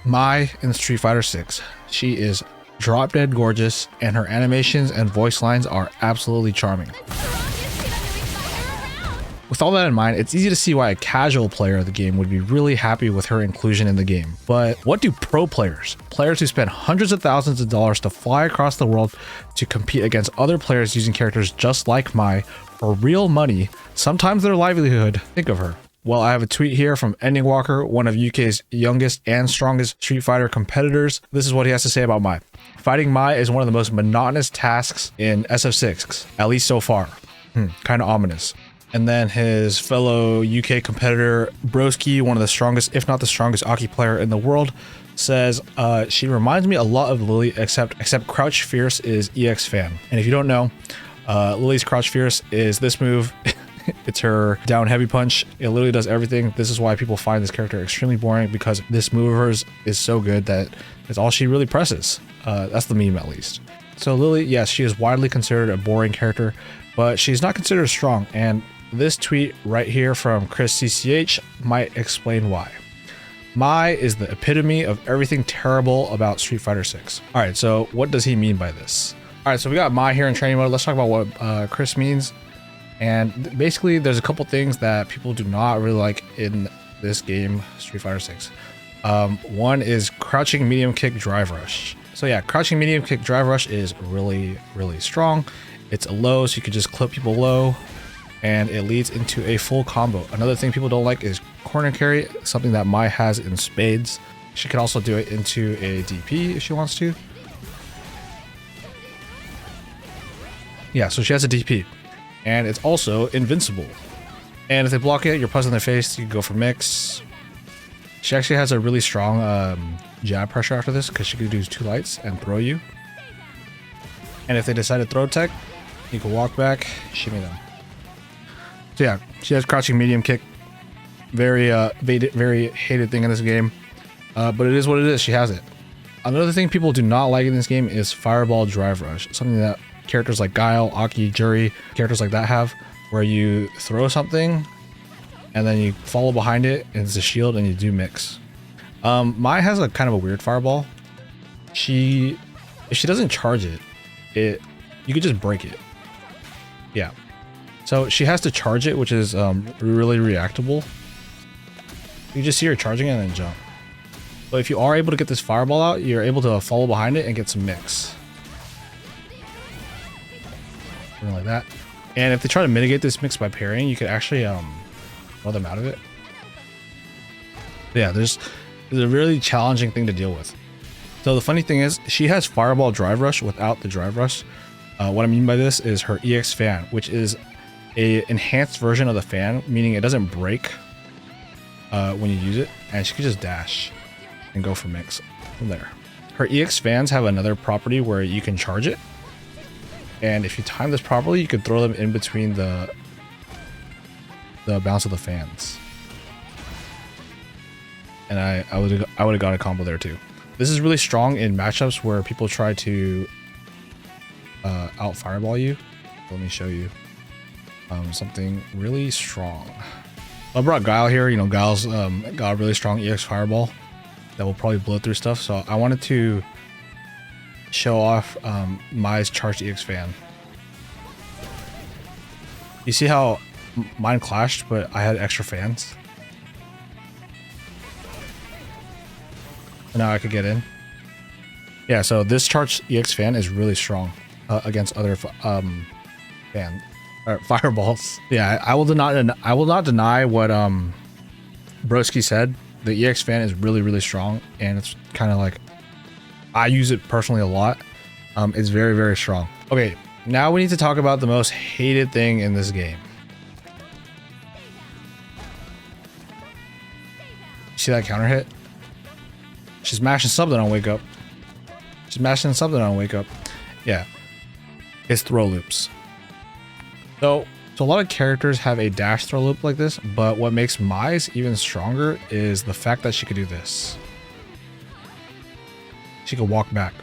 Mai in Street Fighter 6. She is drop dead gorgeous, and her animations and voice lines are absolutely charming. With all that in mind, it's easy to see why a casual player of the game would be really happy with her inclusion in the game. But what do pro players, players who spend hundreds of thousands of dollars to fly across the world to compete against other players using characters just like Mai for real money, sometimes their livelihood, think of her? Well, I have a tweet here from Ending Walker, one of UK's youngest and strongest Street Fighter competitors. This is what he has to say about Mai. Fighting Mai is one of the most monotonous tasks in SF6, at least so far. Kind of ominous. And then his fellow UK competitor, Broski, one of the strongest, if not the strongest Aki player in the world, says, she reminds me a lot of Lily, except Crouch Fierce is EX fan. And if you don't know, Lily's Crouch Fierce is this move. It's her down heavy punch. It literally does everything. This is why people find this character extremely boring, because this move of hers is so good that it's all she really presses. That's the meme, at least. So Lily, yes, she is widely considered a boring character, but she's not considered strong, and this tweet right here from Chris CCH might explain why. Mai is the epitome of everything terrible about Street Fighter 6. All right, so what does he mean by this? All right, so we got Mai here in training mode. Let's talk about what Chris means. And basically, there's a couple things that people do not really like in this game, Street Fighter 6. One is crouching medium kick drive rush. So yeah, crouching medium kick drive rush is really, really strong. It's a low, so you can just clip people low, and it leads into a full combo. Another thing people don't like is corner carry, something that Mai has in spades. She can also do it into a DP if she wants to. Yeah, so she has a DP. And it's also invincible. And if they block it, you're puzzling their face, you can go for mix. She actually has a really strong jab pressure after this, because she can do 2 lights and throw you. And if they decide to throw tech, you can walk back, shimmy them. So yeah, she has crouching medium kick. Very hated thing in this game. But it is what it is, she has it. Another thing people do not like in this game is fireball drive rush. Something that characters like Guile, Aki, Juri, characters like that have, where you throw something and then you follow behind it and it's a shield and you do mix. Mai has a kind of a weird fireball. If she doesn't charge it, you could just break it. Yeah. So she has to charge it, which is really reactable. You just see her charging it and then jump. But if you are able to get this fireball out, you're able to follow behind it and get some mix. Something like that. And if they try to mitigate this mix by parrying, you could actually throw them out of it. But yeah, there's a really challenging thing to deal with. So the funny thing is, she has fireball drive rush without the drive rush. What I mean by this is her EX fan, which is a enhanced version of the fan, meaning it doesn't break when you use it, and she can just dash and go for mix from there. Her EX fans have another property where you can charge it, and if you time this properly, you can throw them in between the bounce of the fans. And I would have got a combo there too. This is really strong in matchups where people try to out fireball you. Let me show you something really strong. I brought Guile here. You know, Guile's got a really strong EX fireball that will probably blow through stuff. So I wanted to show off Mai's charged EX fan. You see how mine clashed, but I had extra fans? And now I could get in. Yeah, so this charged EX fan is really strong against other fireballs. Yeah, I will not deny what Broski said. The EX fan is really, really strong, and it's kind of like, I use it personally a lot. It's very, very strong. Okay, now we need to talk about the most hated thing in this game. See that counter hit? She's mashing something on wake up. She's mashing something on wake up. Yeah, it's throw loops. So a lot of characters have a dash throw loop like this, but what makes Mai's even stronger is the fact that she could do this. She could walk back.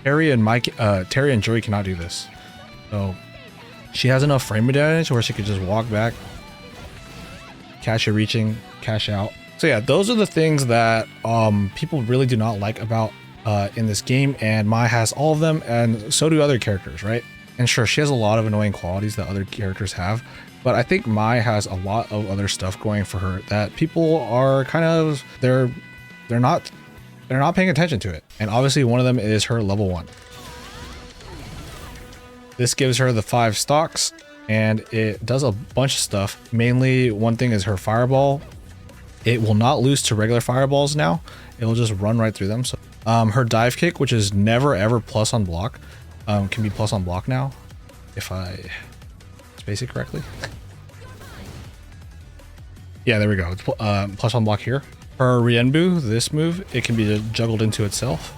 Terry and Juri cannot do this. So she has enough frame advantage where she could just walk back, catch you reaching, cash out, So yeah, those are the things that people really do not like about in this game, and Mai has all of them, and so do other characters, right? And sure, she has a lot of annoying qualities that other characters have, but I think Mai has a lot of other stuff going for her that people are kind of they're not paying attention to it. And obviously one of them is her level 1. This gives her the 5 stocks, and it does a bunch of stuff. Mainly one thing is her fireball. It will not lose to regular fireballs now. It will just run right through them. So her dive kick, which is never ever plus on block, can be plus on block now, if I space it correctly. Yeah, there we go. It's plus on block here. Her Rienbu, this move, it can be juggled into itself.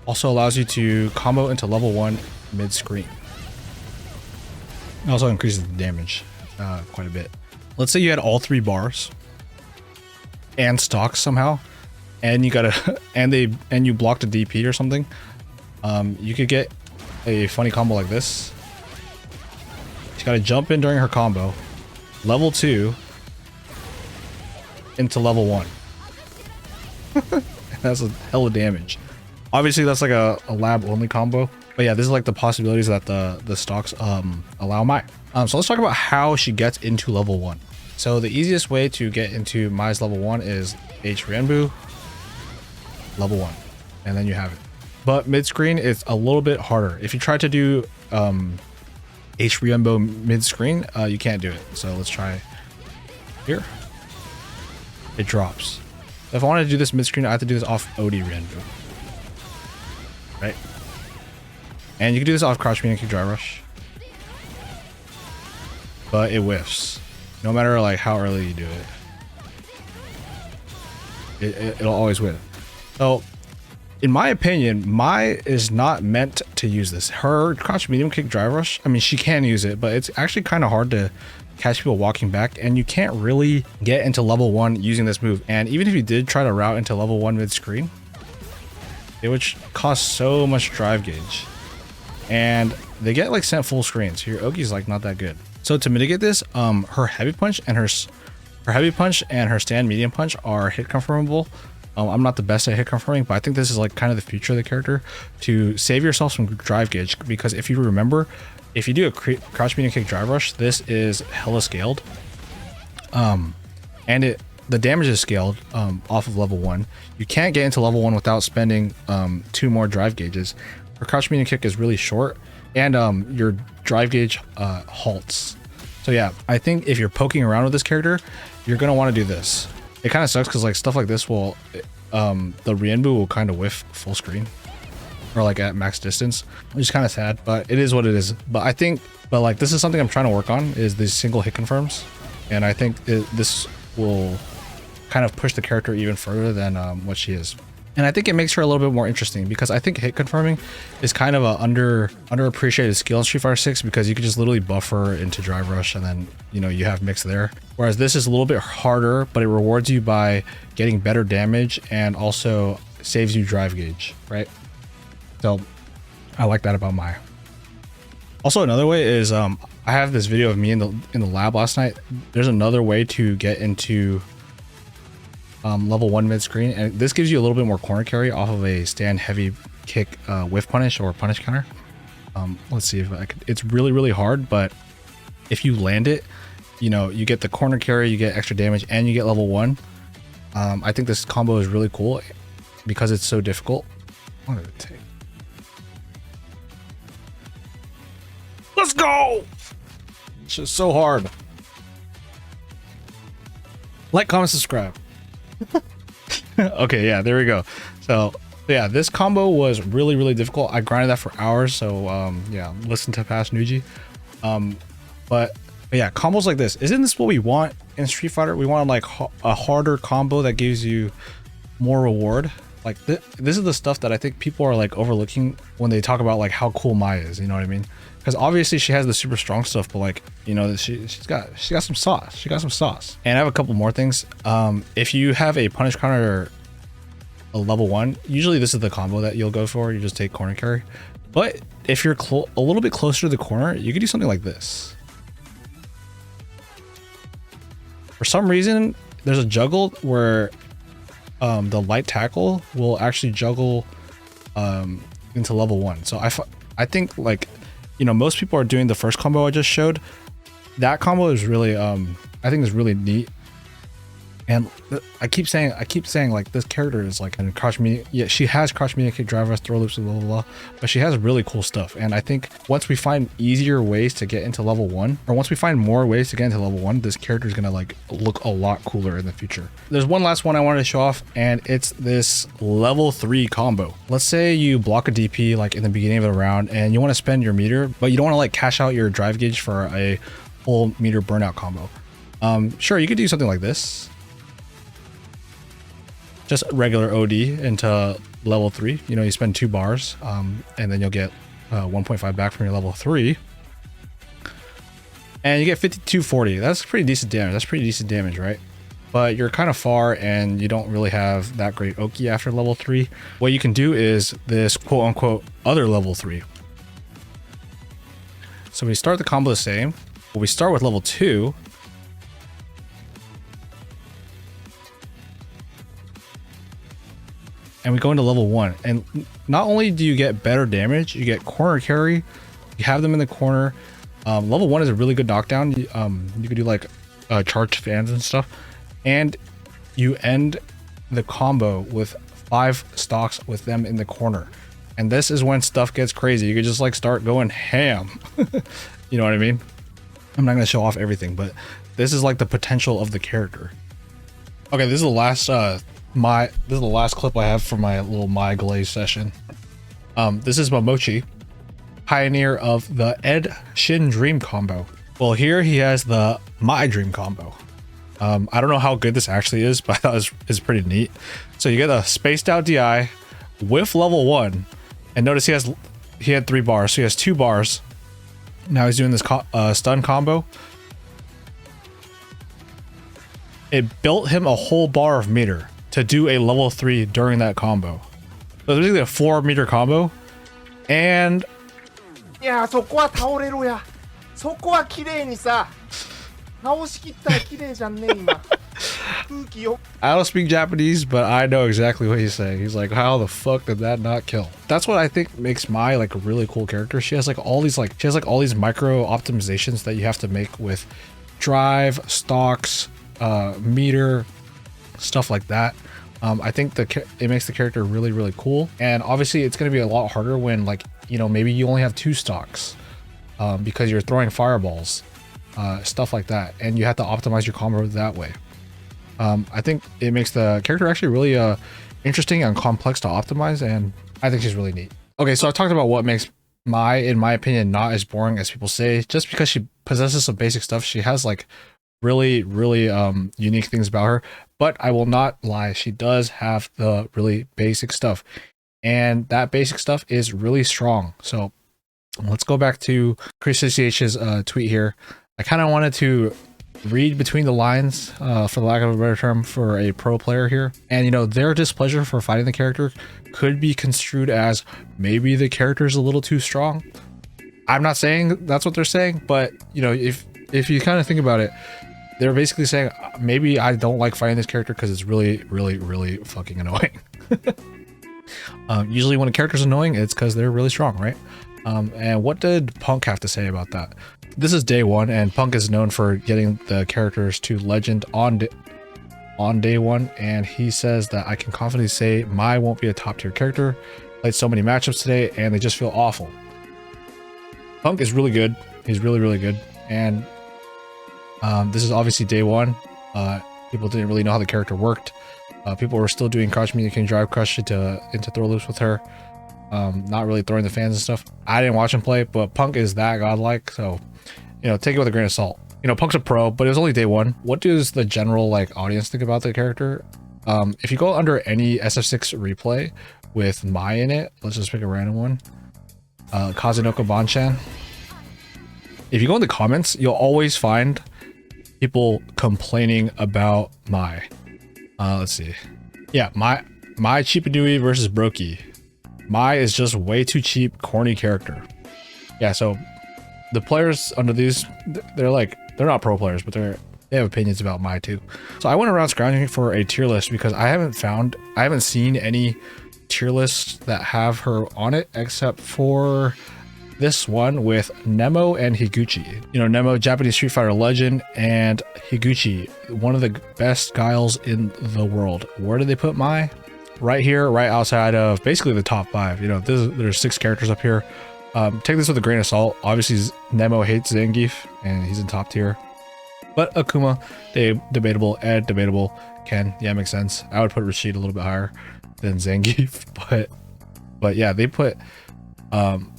Also allows you to combo into level 1 mid-screen. It also increases the damage quite a bit. Let's say you had all 3 bars and stocks somehow, and you got a and you blocked a DP or something. You could get a funny combo like this. She's got to jump in during her combo, level 2 into level 1. That's a hell of damage. Obviously that's like a lab only combo, but yeah, this is like the possibilities that the stocks allow Mai. So let's talk about how she gets into level 1. So the easiest way to get into Mai's level 1 is H Rienbu, level 1, and then you have it. But mid-screen, it's a little bit harder. If you try to do H Rienbu mid-screen, you can't do it. So let's try here. It drops. If I wanted to do this mid-screen, I have to do this off OD Rienbu. Right? And you can do this off crouch medium kick dry rush. But it whiffs. No matter like how early you do it. It'll always whiff. So in my opinion, Mai is not meant to use this. Her crouch medium kick dry rush, I mean, she can use it, but it's actually kind of hard to catch people walking back, and you can't really get into level 1 using this move. And even if you did try to route into level 1 mid-screen, it would cost so much drive gauge, and they get like sent full screen, so your Ogi's like not that good. So to mitigate this, her heavy punch and her stand medium punch are hit confirmable. I'm not the best at hit confirming, but I think this is like kind of the future of the character to save yourself some drive gauge, because if you remember, if you do a crouch medium kick drive rush, this is hella scaled, and the damage is scaled off of level 1. You can't get into level 1 without spending 2 more drive gauges. Her crouch medium kick is really short, and your drive gauge halts. So yeah, I think if you're poking around with this character, you're gonna want to do this. It kind of sucks because like stuff like this will, the Rienbu will kind of whiff full screen, or like at max distance, which is kind of sad, but it is what it is. But like this is something I'm trying to work on, is these single hit confirms, and I think this will kind of push the character even further than what she is. And I think it makes her a little bit more interesting, because I think hit confirming is kind of a underappreciated skill in Street Fighter 6, because you could just literally buffer into drive rush and then, you know, you have mix there. Whereas this is a little bit harder, but it rewards you by getting better damage and also saves you drive gauge, right? So I like that about Mai. Also, another way is I have this video of me in the lab last night. There's another way to get into level 1 mid-screen, and this gives you a little bit more corner carry off of a stand heavy kick whiff punish or punish counter. Let's see if I could. It's really hard, but if you land it, you know, you get the corner carry, you get extra damage, and you get level 1. I think this combo is really cool because it's so difficult. What did it take? Let's go! It's just so hard. Like, comment, subscribe. Okay, yeah, there we go. So yeah, this combo was really difficult. I grinded that for hours, so yeah, listen to past Nugi. But yeah, combos like this, isn't this what we want in Street Fighter? We want like a harder combo that gives you more reward. Like this is the stuff that I think people are like overlooking when they talk about like how cool Mai is, you know what I mean? Because obviously she has the super strong stuff, but like, you know, she's got some sauce. She got some sauce. And I have a couple more things. If you have a punish counter a level 1, usually this is the combo that you'll go for. You just take corner carry. But if you're a little bit closer to the corner, you could do something like this. For some reason, there's a juggle where the light tackle will actually juggle into level 1. So I think, like, you know, most people are doing the first combo I just showed. That combo is really I think is really neat. And I keep saying like this character is like in crouch medium. Yeah, she has crouch medium kick, drive rush, throw loops, blah blah blah, but she has really cool stuff. And I think once we find easier ways to get into level 1, or once we find more ways to get into level 1, this character is gonna like look a lot cooler in the future. There's one last one I wanted to show off, and it's this level 3 combo. Let's say you block a DP like in the beginning of the round, and you want to spend your meter, but you don't want to like cash out your drive gauge for a full meter burnout combo. Sure, you could do something like this. Just regular OD into level 3. You know, you spend 2 bars, and then you'll get 1.5 back from your level 3. And you get 5240. That's pretty decent damage. That's pretty decent damage, right? But you're kind of far, and you don't really have that great Oki after level 3. What you can do is this quote-unquote other level 3. So we start the combo the same. We start with level 2. And we go into level 1, and not only do you get better damage, you get corner carry. You have them in the corner. Level 1 is a really good knockdown. You could do like charged fans and stuff, and you end the combo with 5 stocks with them in the corner. And this is when stuff gets crazy. You could just like start going ham. You know what I mean? I'm not gonna show off everything, but this is like the potential of the character. Okay, this is the last this is the last clip I have for my little Mai Glaze session. This is Momochi, pioneer of the Ed Shin Dream combo. Well, here he has the Mai Dream combo. I don't know how good this actually is, but I thought it's pretty neat. So you get a spaced out DI with level 1, and notice he had 3 bars, so he has 2 bars. Now he's doing this stun combo. It built him a whole bar of meter to do a level 3 during that combo. So it's basically a 4 meter combo. And yeah, そこは倒れろや。そこは綺麗にさ。倒しきったら綺麗じゃんね今。空気よ。I don't speak Japanese, but I know exactly what he's saying. He's like, how the fuck did that not kill? That's what I think makes Mai like a really cool character. She has like all these micro optimizations that you have to make with drive, stocks, meter, stuff like that. I think it makes the character really, really cool. And obviously it's going to be a lot harder when, like, you know, maybe you only have 2 stocks because you're throwing fireballs, stuff like that, and you have to optimize your combo that way. I think it makes the character actually really interesting and complex to optimize, and I think she's really neat. Okay, so I talked about what makes Mai, in my opinion, not as boring as people say. Just because she possesses some basic stuff, she has like really, really unique things about her. But I will not lie, she does have the really basic stuff, and that basic stuff is really strong. So let's go back to Chris CH's tweet here. I kind of wanted to read between the lines, for the lack of a better term, for a pro player here. And, you know, their displeasure for fighting the character could be construed as maybe the character is a little too strong. I'm not saying that's what they're saying, but, you know, if you kind of think about it, they're basically saying maybe I don't like fighting this character because it's really, really, really fucking annoying. Usually when a character's annoying, it's because they're really strong, right? And what did Punk have to say about that? This is day 1, and Punk is known for getting the characters to legend on day 1, and he says that I can confidently say Mai won't be a top tier character. Played so many matchups today, and they just feel awful. Punk is really good. He's really, really good, and this is obviously day 1. People didn't really know how the character worked. People were still doing crouch medium kick drive crush into throw loops with her. Not really throwing the fans and stuff. I didn't watch him play, but Punk is that godlike, so, you know, take it with a grain of salt. You know, Punk's a pro, but it was only day 1. What does the general like audience think about the character? If you go under any SF6 replay with Mai in it, let's just pick a random one. Kazunoko Banchan. If you go in the comments, you'll always find people complaining about Mai. Let's see. Yeah, Mai Shiranui versus Brokey. Mai is just way too cheap, corny character. Yeah, so the players under these, they're not pro players, but they're they have opinions about Mai too. So I went around scrounging for a tier list because I haven't seen any tier lists that have her on it except for this one with Nemo and Higuchi. You know, Nemo, Japanese Street Fighter legend, and Higuchi, one of the best Guiles in the world. Where did they put Mai? Right here, right outside of basically the top 5. You know, there's 6 characters up here. Take this with a grain of salt. Obviously, Nemo hates Zangief, and he's in top tier. But Akuma, debatable. Ed, debatable. Ken, yeah, makes sense. I would put Rashid a little bit higher than Zangief, but yeah, they put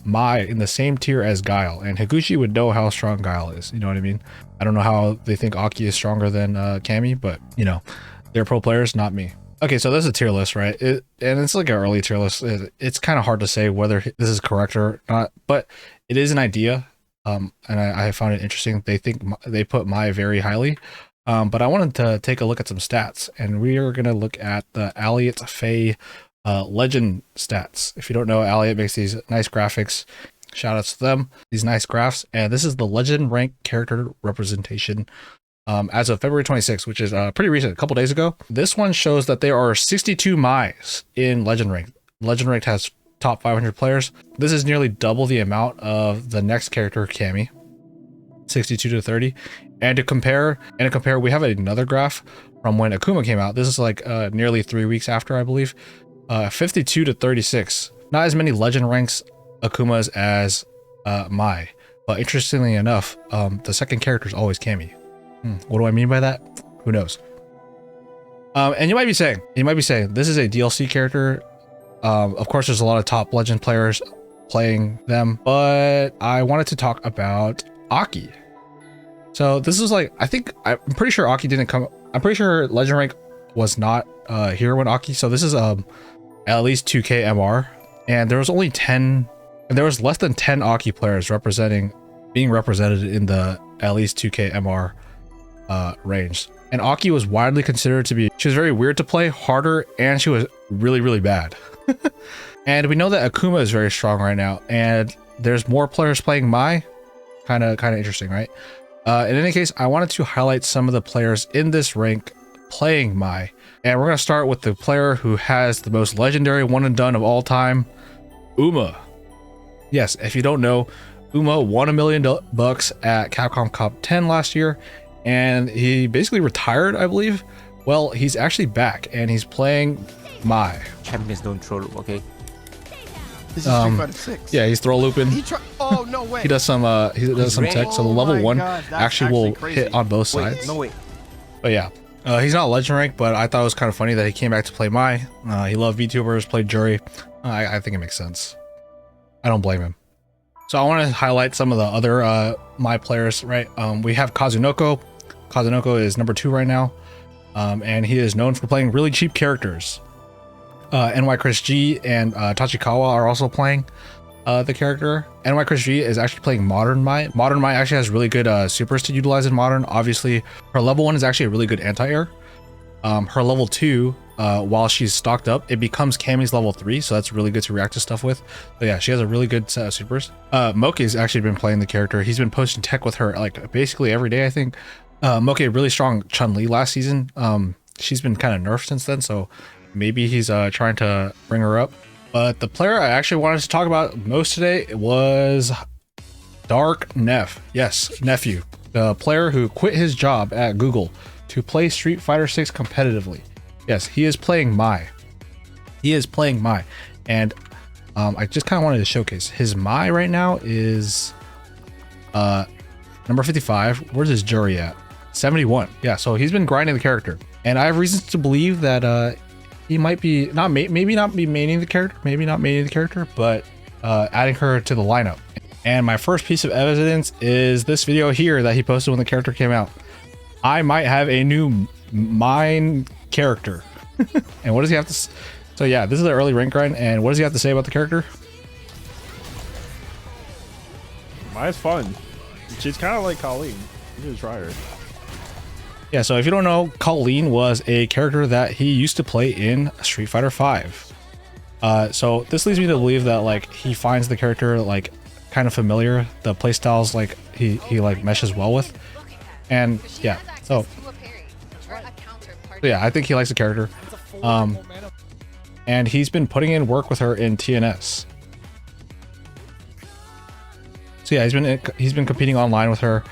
Mai in the same tier as Guile, and Higuchi would know how strong Guile is. You know what I mean? I don't know how they think Aki is stronger than Cammy, but you know, they're pro players, not me. Okay, so this is a tier list, right? And it's like an early tier list. It's kind of hard to say whether this is correct or not, but it is an idea. And I found it interesting. They think they put Mai very highly. But I wanted to take a look at some stats, and we are going to look at the Alliot Faye legend stats. If you don't know, Alliot makes these nice graphics. Shout outs to them. These nice graphs. And this is the legend rank character representation as of February 26th, which is pretty recent, a couple days ago. This one shows that there are 62 Mais in legend rank. Legend rank has top 500 players. This is nearly double the amount of the next character, Cammy, 62 to 30. And to compare, we have another graph from when Akuma came out. This is like nearly 3 weeks after, I believe. 52 to 36. Not as many legend ranks Akumas as Mai, but interestingly enough, the second character is always Cammy. What do I mean by that? Who knows? And you might be saying, this is a DLC character. Of course, there's a lot of top legend players playing them, but I wanted to talk about Aki. So this is like, I'm pretty sure Aki didn't come. I'm pretty sure legend rank was not here when Aki. So this is at least 2K MR, and there was only 10, and there was less than 10 Aki players being represented in the at least 2K MR range. And Aki was widely considered to be, she was very weird to play, harder, and she was really, really bad. And we know that Akuma is very strong right now, and there's more players playing Mai. Kind of interesting, right? In any case, I wanted to highlight some of the players in this rank playing Mai. And we're going to start with the player who has the most legendary one and done of all time, Uma. Yes, if you don't know, Uma won $1 million at Capcom Cup X last year, and he basically retired, I believe. Well, he's actually back, and he's playing Mai. Champions don't troll, okay? This is Street Fighter 6. Yeah, he's throw looping. Oh no way. He does some tech, so the level 1 actually will crazy. hit on both sides. No way. But yeah, he's not legend rank, but I thought it was kind of funny that he came back to play Mai. He loved VTubers, played Juri. I think it makes sense. I don't blame him. So I want to highlight some of the other Mai players, right? We have Kazunoko. Kazunoko is number 2 right now, and he is known for playing really cheap characters. NY Chris G and Tachikawa are also playing the character. NY Chris G is actually playing Modern Mai. Modern Mai actually has really good supers to utilize in Modern. Obviously, her level 1 is actually a really good anti-air. Her level 2, while she's stocked up, it becomes Cammy's level 3, so that's really good to react to stuff with. But yeah, she has a really good set of supers. Moke's actually been playing the character. He's been posting tech with her like basically every day, I think. Moke really strong Chun-Li last season. She's been kind of nerfed since then, so maybe he's trying to bring her up. But the player I actually wanted to talk about most today was Dark Neff. Yes, Nephew, the player who quit his job at Google to play Street Fighter 6 competitively. Yes, he is playing Mai. He is playing Mai. And I just kind of wanted to showcase his Mai right now is number 55. Where's his Juri at? 71. Yeah, so he's been grinding the character. And I have reasons to believe that he might be maybe not be maining the character, but adding her to the lineup. And my first piece of evidence is this video here that he posted when the character came out. I might have a new mine character. And what does he have to so yeah, this is the early rank grind, and what does he have to say about the character? Mai's fun. She's kind of like Colleen. You can try her. Yeah, so if you don't know, Colleen was a character that he used to play in Street Fighter V. So this leads me to believe that like he finds the character like kind of familiar, the playstyles like he like meshes well with. And yeah, So, yeah, I think he likes the character. And he's been putting in work with her in TNS. So yeah, he's been competing online with her,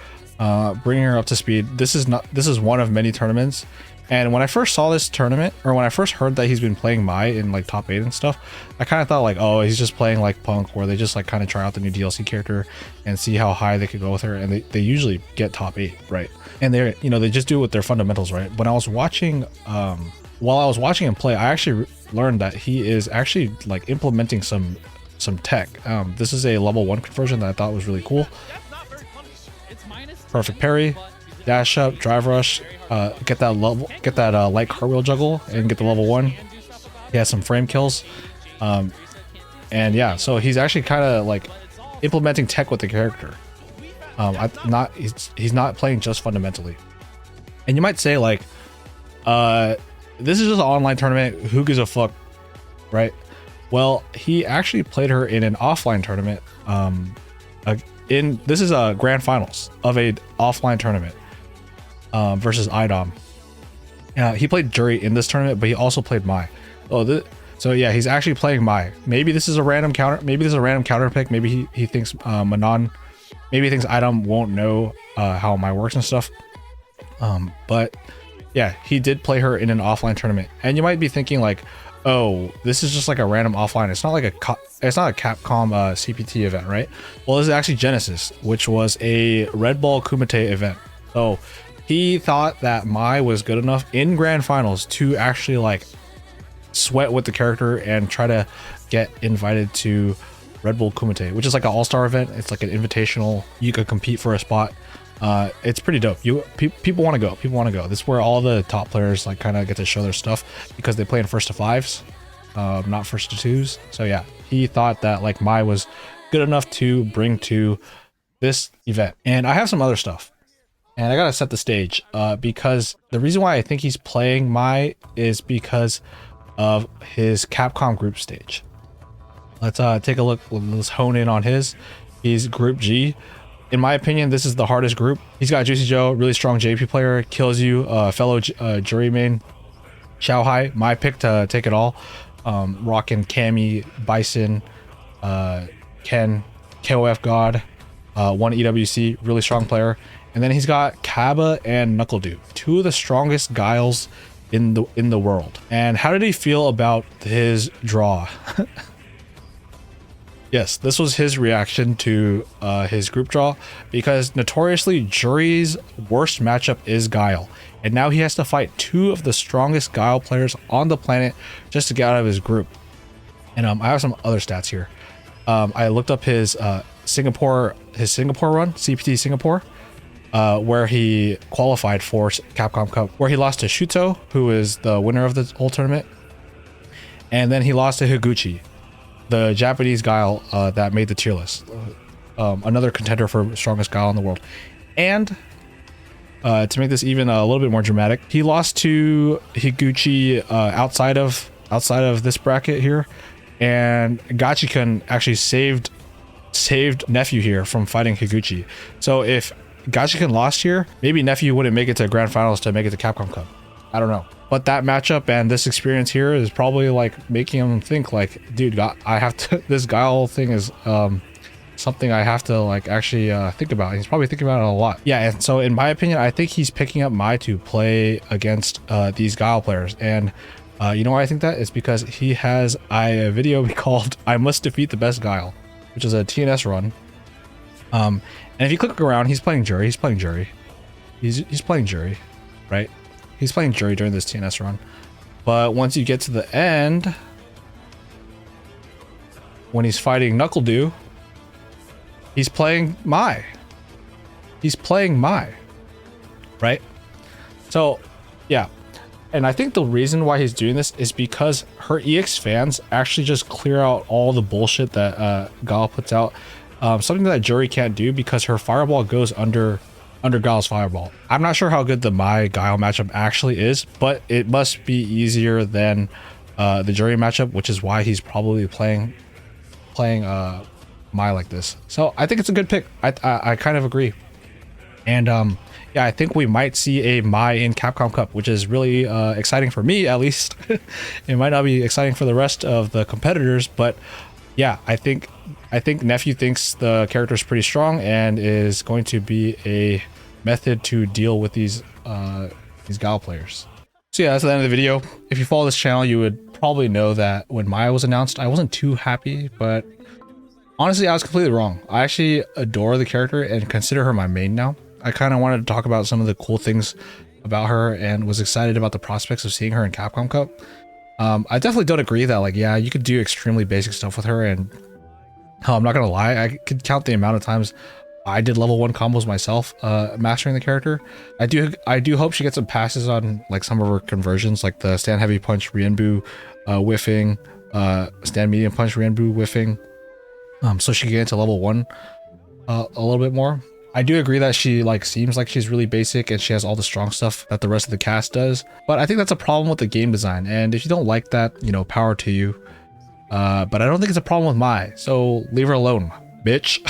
bringing her up to speed. This is one of many tournaments. And when I first saw this tournament, or when I first heard that he's been playing Mai in like top 8 and stuff, I kind of thought like, oh, he's just playing like Punk, where they just like kind of try out the new DLC character and see how high they could go with her. And they usually get top 8, right? And they're, you know, they just do it with their fundamentals, right? When I was watching, while I was watching him play, I actually learned that he is actually like implementing some tech. This is a level 1 conversion that I thought was really cool. Perfect parry, dash up, drive rush, get that light cartwheel juggle and get the level 1. He has some frame kills, and yeah, so he's actually kind of like implementing tech with the character. He's not playing just fundamentally. And you might say like, this is just an online tournament, who gives a fuck, right? Well, he actually played her in an offline tournament. This is a grand finals of a offline tournament versus IDOM. He played Juri in this tournament, but he also played Mai. So yeah, he's actually playing Mai. Maybe this is a random counter. Maybe this is a random counter pick. Maybe he thinks Manon. Maybe he thinks IDOM won't know how Mai works and stuff. But yeah, he did play her in an offline tournament. And you might be thinking like, oh, this is just like a random offline. It's not like a Capcom CPT event, right? Well, this is actually Genesis, which was a Red Bull Kumite event. So he thought that Mai was good enough in grand finals to actually like sweat with the character and try to get invited to Red Bull Kumite, which is like an all-star event. It's like an invitational. You could compete for a spot. It's pretty dope. People want to go. People want to go. This is where all the top players like kind of get to show their stuff because they play in first to 5s, not first to 2s. So yeah, he thought that like Mai was good enough to bring to this event. And I have some other stuff, and I gotta set the stage because the reason why I think he's playing Mai is because of his Capcom group stage. Let's take a look. Let's hone in on his. He's Group G. In my opinion, this is the hardest group. He's got Juicy Joe, really strong JP player, kills you, fellow Juri main, Xiao Hai, my pick to take it all. Rockin' Cammy, Bison, Ken, KOF God, one EWC, really strong player. And then he's got Kaba and Knuckledew, two of the strongest Guiles in the world. And how did he feel about his draw? Yes, this was his reaction to his group draw, because notoriously Juri's worst matchup is Guile, and now he has to fight two of the strongest Guile players on the planet just to get out of his group. And I have some other stats here. I looked up his Singapore run, CPT Singapore, where he qualified for Capcom Cup, where he lost to Shuto, who is the winner of the whole tournament, and then he lost to Higuchi, the Japanese Guile that made the tier list, another contender for strongest Guile in the world. And to make this even a little bit more dramatic, he lost to Higuchi outside of this bracket here, and Gachikun actually saved Nephew here from fighting Higuchi. So if Gachikun lost here, maybe Nephew wouldn't make it to grand finals to make it to Capcom Cup. I don't know. But that matchup and this experience here is probably like making him think like, dude, I have to, this Guile thing is something I have to like actually think about. He's probably thinking about it a lot. Yeah, and so in my opinion, I think he's picking up Mai to play against these Guile players. And you know why I think that? It's because he has a video called I Must Defeat the Best Guile, which is a TNS run. And if you click around, he's playing Juri. He's playing Juri. He's playing Juri, right? He's playing Juri during this TNS run. But once you get to the end, when he's fighting Knuckledew, he's playing Mai. He's playing Mai, right? So, yeah. And I think the reason why he's doing this is because her EX fans actually just clear out all the bullshit that Guile puts out. Something that Juri can't do because her fireball goes under Guile's fireball. I'm not sure how good the Mai Guile matchup actually is, but it must be easier than the Juri matchup, which is why he's probably playing Mai like this. So I think it's a good pick. I kind of agree. And yeah, I think we might see a Mai in Capcom Cup, which is really exciting for me, at least. It might not be exciting for the rest of the competitors, but yeah, I think Nephew thinks the character is pretty strong and is going to be a method to deal with these Guile players. So yeah, that's the end of the video. If you follow this channel, you would probably know that when Mai was announced, I wasn't too happy, but honestly, I was completely wrong. I actually adore the character and consider her my main now. I kind of wanted to talk about some of the cool things about her and was excited about the prospects of seeing her in Capcom Cup. I definitely don't agree that, like, yeah, you could do extremely basic stuff with her, and I'm not gonna lie, I could count the amount of times I did level 1 combos myself, mastering the character. I do hope she gets some passes on like some of her conversions, like the stand heavy punch Rienbu whiffing, stand medium punch Rienbu whiffing, so she can get into level 1 a little bit more. I do agree that she like seems like she's really basic and she has all the strong stuff that the rest of the cast does, but I think that's a problem with the game design, and if you don't like that, you know, power to you. But I don't think it's a problem with Mai, so leave her alone, bitch.